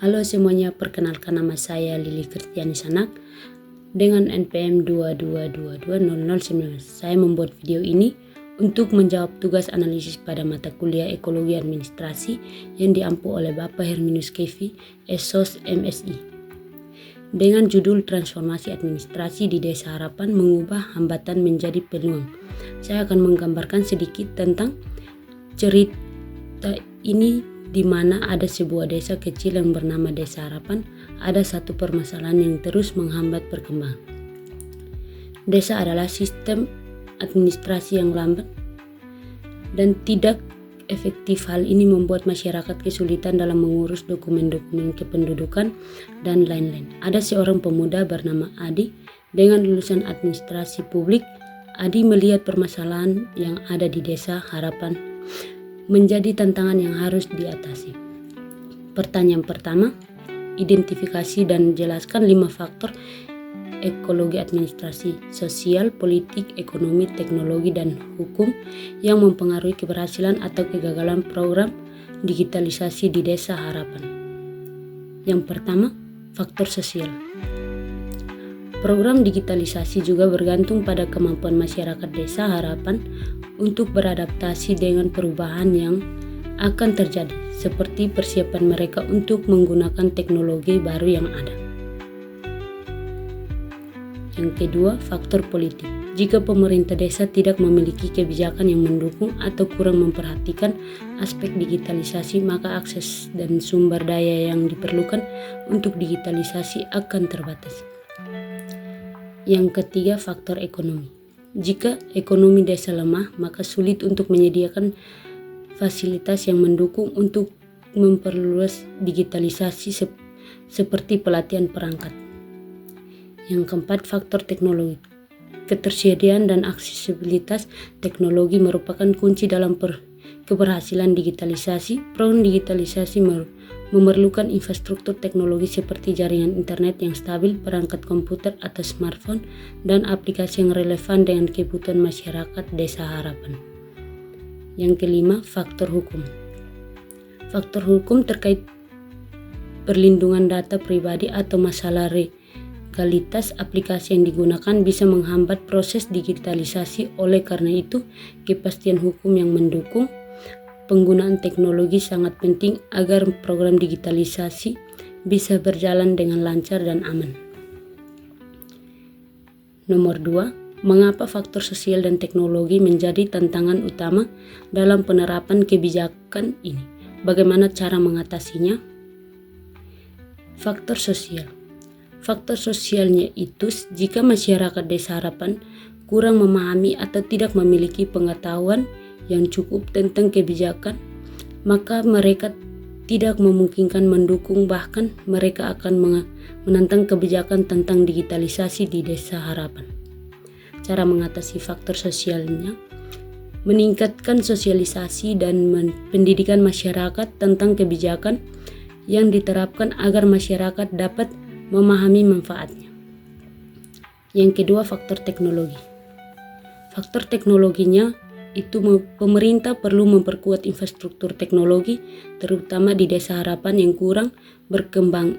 Halo semuanya, perkenalkan nama saya Lili Kristiani Sanak dengan NPM 22220019. Saya membuat video ini untuk menjawab tugas analisis pada mata kuliah Ekologi Administrasi yang diampu oleh Bapak Herminus Kevi, SOS MSI. Dengan judul Transformasi Administrasi di Desa Harapan Mengubah Hambatan Menjadi Peluang. Saya akan menggambarkan sedikit tentang cerita ini, di mana ada sebuah desa kecil yang bernama Desa Harapan. Ada satu permasalahan yang terus menghambat perkembangan. Desa adalah sistem administrasi yang lambat dan tidak efektif. Hal ini membuat masyarakat kesulitan dalam mengurus dokumen-dokumen kependudukan dan lain-lain. Ada seorang pemuda bernama Adi dengan lulusan administrasi publik. Adi melihat permasalahan yang ada di Desa Harapan menjadi tantangan yang harus diatasi. Pertanyaan pertama, identifikasi dan jelaskan 5 faktor ekologi administrasi, sosial, politik, ekonomi, teknologi, dan hukum yang mempengaruhi keberhasilan atau kegagalan program digitalisasi di Desa Harapan. Yang pertama, faktor sosial. Program digitalisasi juga bergantung pada kemampuan masyarakat Desa Harapan untuk beradaptasi dengan perubahan yang akan terjadi, seperti persiapan mereka untuk menggunakan teknologi baru yang ada. Yang kedua, faktor politik. Jika pemerintah desa tidak memiliki kebijakan yang mendukung atau kurang memperhatikan aspek digitalisasi, maka akses dan sumber daya yang diperlukan untuk digitalisasi akan terbatas. Yang ketiga, faktor ekonomi. Jika ekonomi desa lemah, maka sulit untuk menyediakan fasilitas yang mendukung untuk memperluas digitalisasi seperti pelatihan perangkat. Yang keempat, faktor teknologi. Ketersediaan dan aksesibilitas teknologi merupakan kunci dalam keberhasilan digitalisasi. Program digitalisasi memerlukan infrastruktur teknologi seperti jaringan internet yang stabil, perangkat komputer atau smartphone, dan aplikasi yang relevan dengan kebutuhan masyarakat Desa Harapan. Yang kelima, faktor hukum. Faktor hukum terkait perlindungan data pribadi atau masalah legalitas aplikasi yang digunakan bisa menghambat proses digitalisasi. Oleh karena itu, kepastian hukum yang mendukung penggunaan teknologi sangat penting agar program digitalisasi bisa berjalan dengan lancar dan aman. Nomor 2, mengapa faktor sosial dan teknologi menjadi tantangan utama dalam penerapan kebijakan ini? Bagaimana cara mengatasinya? Faktor sosial. Faktor sosialnya itu jika masyarakat Desa Harapan kurang memahami atau tidak memiliki pengetahuan yang cukup tentang kebijakan, maka mereka tidak memungkinkan mendukung, bahkan mereka akan menentang kebijakan tentang digitalisasi di Desa Harapan. Cara mengatasi faktor sosialnya, meningkatkan sosialisasi dan pendidikan masyarakat tentang kebijakan yang diterapkan agar masyarakat dapat memahami manfaatnya. Yang kedua, faktor teknologi. Faktor teknologinya itu pemerintah perlu memperkuat infrastruktur teknologi, terutama di Desa Harapan yang kurang berkembang.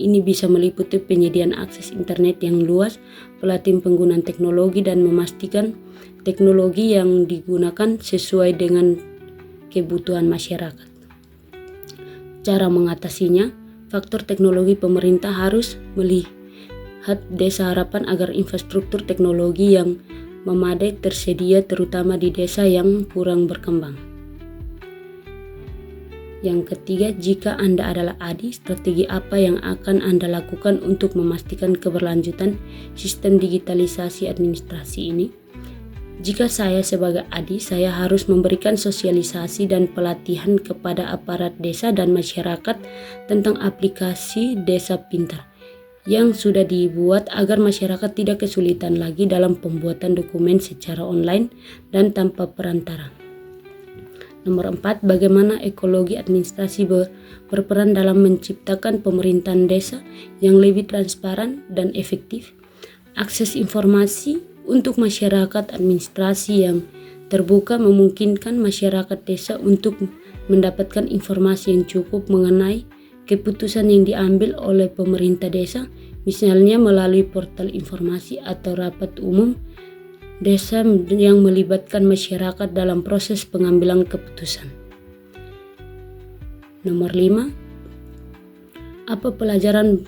Ini bisa meliputi penyediaan akses internet yang luas, pelatihan penggunaan teknologi, dan memastikan teknologi yang digunakan sesuai dengan kebutuhan masyarakat. Cara mengatasinya, faktor teknologi, pemerintah harus melihat Desa Harapan agar infrastruktur teknologi yang memadai tersedia, terutama di desa yang kurang berkembang. Yang ketiga, jika Anda adalah Adi, strategi apa yang akan Anda lakukan untuk memastikan keberlanjutan sistem digitalisasi administrasi ini? Jika saya sebagai Adi, saya harus memberikan sosialisasi dan pelatihan kepada aparat desa dan masyarakat tentang aplikasi Desa Pintar yang sudah dibuat agar masyarakat tidak kesulitan lagi dalam pembuatan dokumen secara online dan tanpa perantara. Nomor 4, bagaimana ekologi administrasi berperan dalam menciptakan pemerintahan desa yang lebih transparan dan efektif. Akses informasi untuk masyarakat, administrasi yang terbuka memungkinkan masyarakat desa untuk mendapatkan informasi yang cukup mengenai keputusan yang diambil oleh pemerintah desa, misalnya melalui portal informasi atau rapat umum desa yang melibatkan masyarakat dalam proses pengambilan keputusan. Nomor 5, apa pelajaran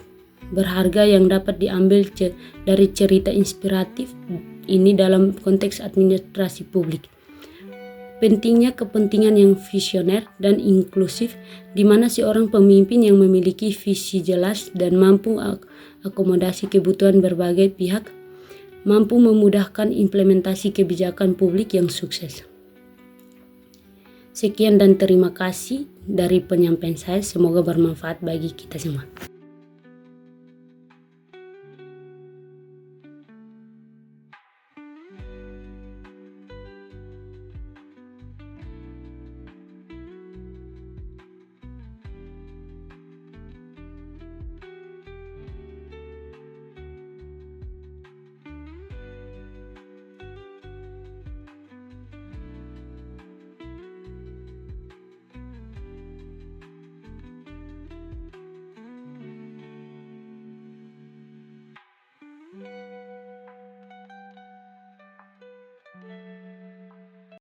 berharga yang dapat diambil dari cerita inspiratif ini dalam konteks administrasi publik? Pentingnya kepentingan yang visioner dan inklusif, di mana seorang pemimpin yang memiliki visi jelas dan mampu akomodasi kebutuhan berbagai pihak, mampu memudahkan implementasi kebijakan publik yang sukses. Sekian dan terima kasih dari penyampaian saya, semoga bermanfaat bagi kita semua.